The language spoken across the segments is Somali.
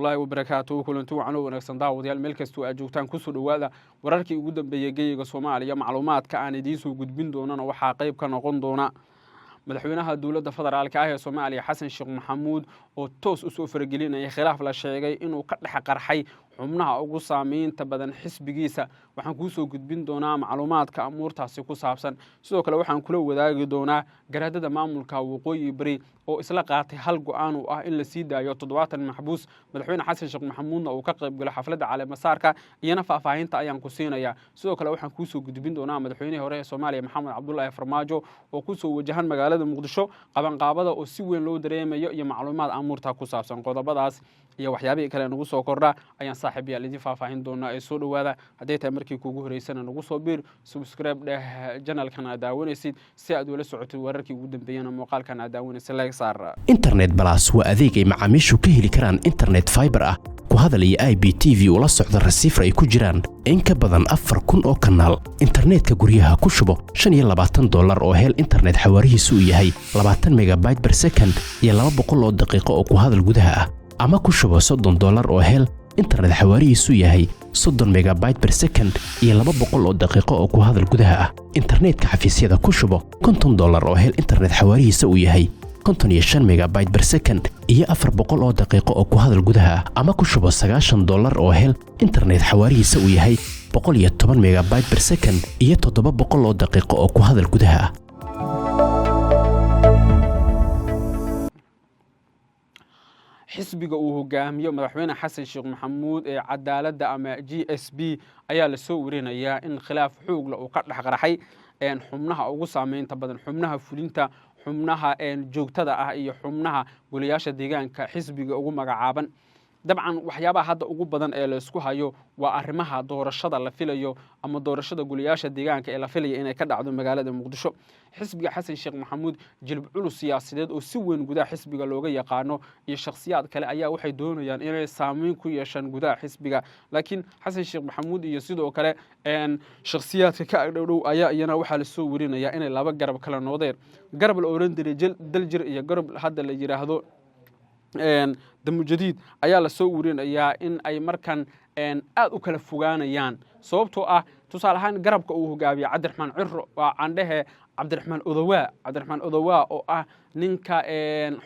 الله وبركاته كلنتو عنو ونكسن داوديال meel kasto aad joogtaan ku soo dhawaada wararkii ugu dambeeyay geeyiga Soomaaliya macluumaadka aan idiin soo gudbin doonana waxa qayb ka noqon doona madaxweynaha dawladda federaalka ah ee Soomaaliya Xasan Sheekh Maxamuud oo toos u soo faragelinaya khilaaf la sheegay inuu ka dhex qarxay xubnaha ugu saameynta badan xisbigiisa waxaan ku soo gudbin doonaa macluumaadka amuurtaasi ku saabsan sidoo kale waxaan kula wadaagi doonaa garaadada maamulka waqooyi bari oo isla qaatay hal go'aan oo ah in la sii daayo 70 maxbuus madaxweyne Xasan Sheekh Maxamuudna uu ka qayb galay xafladda caleemasaarka iyana faahfaahinta ayaan ku siinayaa sidoo kale waxaan ku soo gudbin doonaa madaxweynaha hore ee Soomaaliya Maxamed Cabdullaahi Farmaajo oo ku soo wajahan magaalada Muqdisho qabanqaabada oo si weyn loo dareemayo iyo macluumaad amuurta ku saabsan qodobadaas iyo waxyaabaha kale nagu soo kordha ayaan saaxiibayaal idin faahfaahin doonaa ee soo dhawaada haddii tahay markii kuugu horeysana nagu soo biir subscribe dheh channelkan aad daawanaysid si aad ula socotid wararkii ugu dambeeyana muuqaalkan aad daawanaysid like saar internet plus waa adeeg ay macaamiishu ka heli karaan internet fiber ah ku hadal iyo IPTV ula socda receiver ay ku jiraan in ka badan 4,000 oo kanaal internetka guryaha ku shubo $25 oo hel internet xawaarihiisu yahay 20 megabyte per second iyo 200 oo daqiiqo oo ku hadal gudaha ah ama ku shubo $30 oo hel internet xawaarihiisu yahay 30 megabyte per second iyo 200 oo daqiiqo oo ku hadal gudaha ah internetka xafiisyada ku shubo $50 oo hel internet xawaarihiisu yahay 55 megabyte per second iyo 400 oo daqiiqo oo ku hadal gudaha ama ku shubo $90 oo hel internet xawaarihiisu yahay 110 megabyte per second iyo 700 oo daqiiqo oo ku hadal gudaha xisbiga uu hogaamiyo madaxweyne Xasan Sheekh Maxamuud ee cadaaladda ama GSB ayaa la soo warinayaa in khilaaf xoog leh uu ka dhex qarxay xubnaha ugu saameynta badan xubnaha fulinta xubnaha joogtada ah iyo xubnaha goliyaasha deegaanka xisbiga ugu magacaaban dabcan waxyaabaha hadda ugu badan ee la isku hayo waa arrimaha doorashada la filayo ama doorashada goliyaasha deegaanka ee la filayo inay ka dhacdo magaalada Muqdisho xisbiga Xasan Sheekh Maxamuud jilib culus siyaasadeed oo si weyn gudaha xisbiga looga yaqaano iyo shakhsiyaad kale ayaa waxay doonayaan inay saameyn ku yeeshaan gudaha xisbiga laakiin Xasan Sheekh Maxamuud iyo sidoo kale shakhsiyaadka ka agdhow ayaa iyana waxa la soo warinayaa inay laba garab kala noqdeen garab la oran jiray daljir iyo garab hadda la yiraahdo damujadiid ayaa la soo warinayaa in ay markan aad u kala fogaanayaan sababtoo ah tusaale ahaan garabka uu hogaamiyo Cabdiraxmaan Cirro waa candhehe Cabdiraxmaan Odawaa oo ah ninka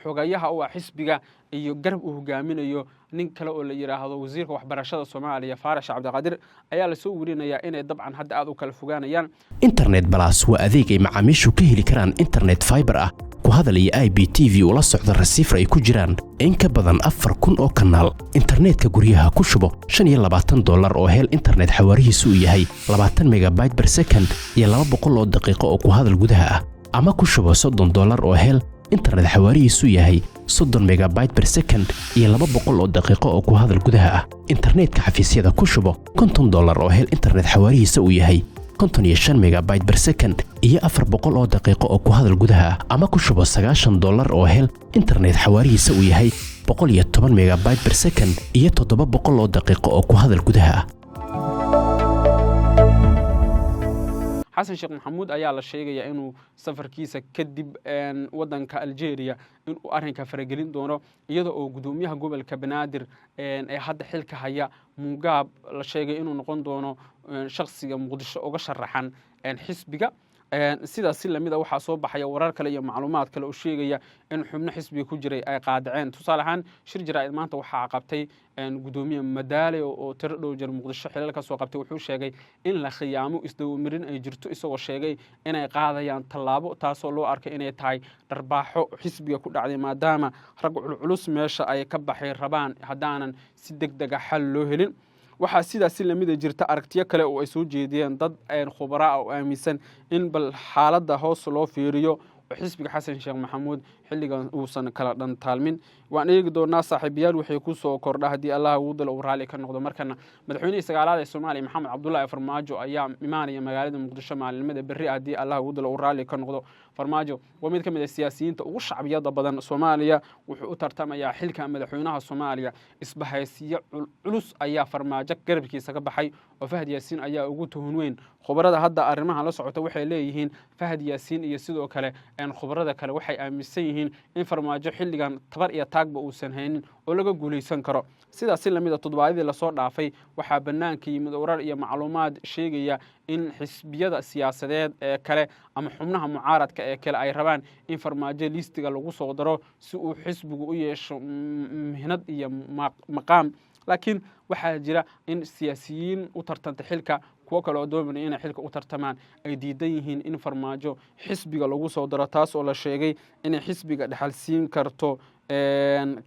xogayaha oo xisbiga iyo garab uu hogaaminayo nin kale oo la yiraahdo wasiirka waxbarashada Soomaaliya Faarash Cabdiqaadir ayaa la soo warinayaa inay dabcan hadda aad u kala fogaanayaan internet plus waa adeeg ay macaamiishu ka heli karaan internet fiber ah ku hadal iyo IPTV ula socda receiver ay ku jiraan in ka badan 4,000 oo kanaal internetka guryaha ku shubo $25 oo hel internet xawaarihiisu yahay 20 megabyte per second iyo 200 oo daqiiqo oo ku hadal gudaha ah ama ku shubo $30 oo hel internet xawaarihiisu yahay 30 megabyte per second iyo 200 oo daqiiqo oo ku hadal gudaha ah internetka xafiisyada ku shubo $50 oo hel internet xawaarihiisu yahay 55 megabyte per second iyo 400 oo daqiiqo oo ku hadal gudaha ama ku shubo $90 oo hel internet xawaarihiisu yahay 110 megabyte per second iyo 700 oo daqiiqo oo ku hadal gudaha Xasan Sheekh Maxamuud ayaa la sheegaya inuu safarkiisa kadib wadanka Algeria inuu arrinka faragelin doono iyada oo gudoomiyaha gobolka Banaadir ee hadda xilka haya Mugaab la sheegay inuu noqon doono shakhsiga Muqdisho uga sharaxan xisbiga sidaas si lamida waxa soo baxaya warar kale iyo macluumaad kale oo sheegaya in xubno xisbiga ku jiray ay qaadaceen tusaale ahaan shir jaraa'id maanta waxa qabtay gudoomiye Madaale oo tir dhow jir Muqdisho xilal ka soo qabtay wuxuu sheegay in la khiyaamo isdawmirin ay jirto isagoo sheegay inay qaadayaan tallaabo taasoo loo arkay inay tahay dharbaaxo xisbiga ku dhacday maadaama rag culus meesha ay ka baxay rabaan hadaanan si degdeg ah xal loo helin waxa sidaas lamid jirta aragtiyo kale oo ay soo jeediyeen dad khubaro oo aaminsan in bal xaaladda hoos loo fiiriyo xisbiga Xasan Sheekh Maxamuud xilligan uusan kala dhantaalmin waan eegi doonaa saaxiibayaal wixii ku soo kordha hadii Allah uu dal raali ka noqdo markana madaxweynaha sagaalaad ee Soomaaliya Maxamed Cabdullaahi Farmaajo ayaa imaanaya magaalada Muqdisho maalinimada berri hadii Allah uu dal raali ka noqdo Farmaajo waa mid ka mid ah siyaasiyiinta ugu shacbiyada badan Soomaaliya wuxuu u tartamayaa xilka madaxweynaha Soomaaliya isbahaysiyo culus ayaa Farmaajo garabkiisa ka baxay oo Fahad Yaasiin ayaa ugu tuhun weyn khubarada hadda arrimaha la socota waxay leeyihiin Fahad Yaasiin iyo sidoo kale khubarada kale waxay aaminsan yihiin in farmaajo xilligan tabar iyo taagba uusan haynin oo laga guulaysan karo sidaas si lamid ah toddobaadii la soo dhaafay waxaa bannaanka yimid warar iyo macluumaad sheegaya in xisbiyada siyaasadeed ee kale ama xubnaha mucaaradka ee kale ay rabaan in farmaajo liistiga lagu soo daro si uu xisbigu u yeesho mihnad iyo maqaam laakiin waxaa jira in siyaasiyiin u tartanta xilka kuwo kale oo doonaya inay xilka u tartamaan ay diidan yihiin in farmaajo xisbiga lagu soo daro taas oo la sheegay inay xisbiga dhaxalsiin karto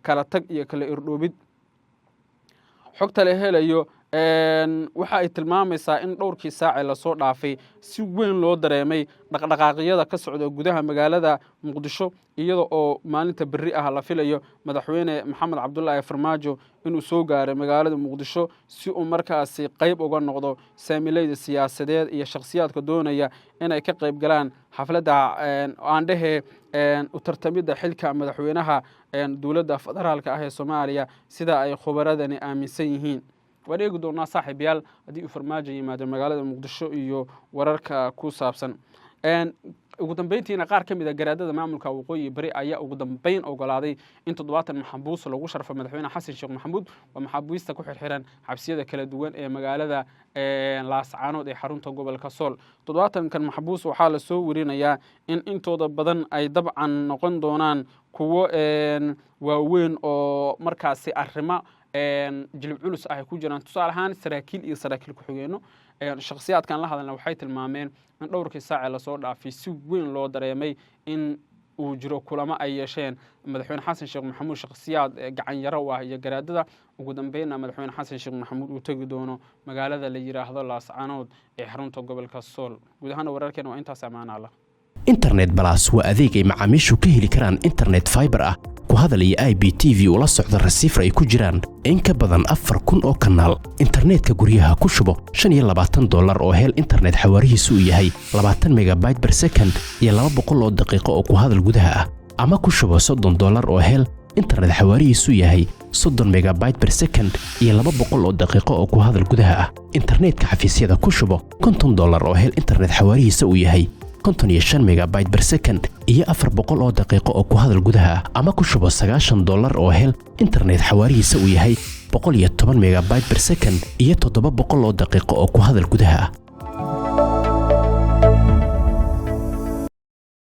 kala tag iyo kala irdhoobid xogta la helayo waxa ay tilmaamaysaa in dhowrkii saace la soo dhaafay si weyn loo dareemay dhaqdhaqaaqyada ka socda gudaha magaalada muqdisho iyada oo maalinta berri ah la filayo madaxweyne maxamed cabdullaahi farmaajo inuu soo gaaray magaalada muqdisho si uu markaasi qayb uga noqdo saamilayda siyaasadeed iyo shakhsiyaadka doonaya inay ka qayb galaan xafladda aandhehe u tartamidda xilka madaxweynaha dowladda federaalka ah ee soomaaliya sida ay khubaradani aaminsan yihiin waan eegi doonaa saaxiibayaal haddii uu farmaajo yimaado magaalada muqdisho iyo wararka ku saabsan ugu dambeyntiina qaar ka mid a garaadada maamulka waqooyi bari ayaa ugu dambeyn ogolaaday in 70 maxbuus lagu sharfo madaxweyne xasan sheekh maxamuud oo maxaabiista ku xirxiran xabsiyada kala duwan ee magaalada laascaanood ee xarunta gobolka sool 70kan maxbuus waxaa la soo warinayaa in intooda badan ay dabcan noqon doonaan kuwo waaweyn oo markaasi arrimo jilib culus ay ku jiraan tusaale ahaan saraakiil iyo saraakiil ku xigeenno shakhsiyaadkan la hadalna waxay tilmaameen in dhowrkii saace la soo dhaafay si weyn loo dareemay in uu jiro kulamo ay yeesheen madaxweyne xasan sheekh maxamuud shakhsiyaad gacan yaro ah iyo garaadada ugu dambeynna madaxweyne xasan sheekh maxamuud uu tagi doono magaalada la yiraahdo laascaanood ee xarunta gobolka sool guud ahaan wararkeena waa intaas ammaan ah internet plus waa adeeg ay macaamiishu ka heli karaan internet fiber ah ku hadal iyo IPTV ula socda receiver ay ku jiraan in ka badan 4,000 oo kanaal internetka guryaha ku shubo $25 oo hel internet xawaarihiisu yahay 20 megabyte per second iyo 200 oo daqiiqo oo ku hadal gudaha ah ama ku shubo $30 oo hel internet xawaarihiisu yahay 30 megabyte per second iyo 200 oo daqiiqo oo ku hadal gudaha ah internetka xafiisyada ku shubo $50 oo hel internet xawaarihiisu yahay 55 megabyte per second iyo 400 oo daqiiqo oo ku hadal gudaha ama ku shubo $90 oo hel internet xawaarihiisa uu yahay 110 megabyte per second iyo 700 oo daqiiqo oo ku hadal gudaha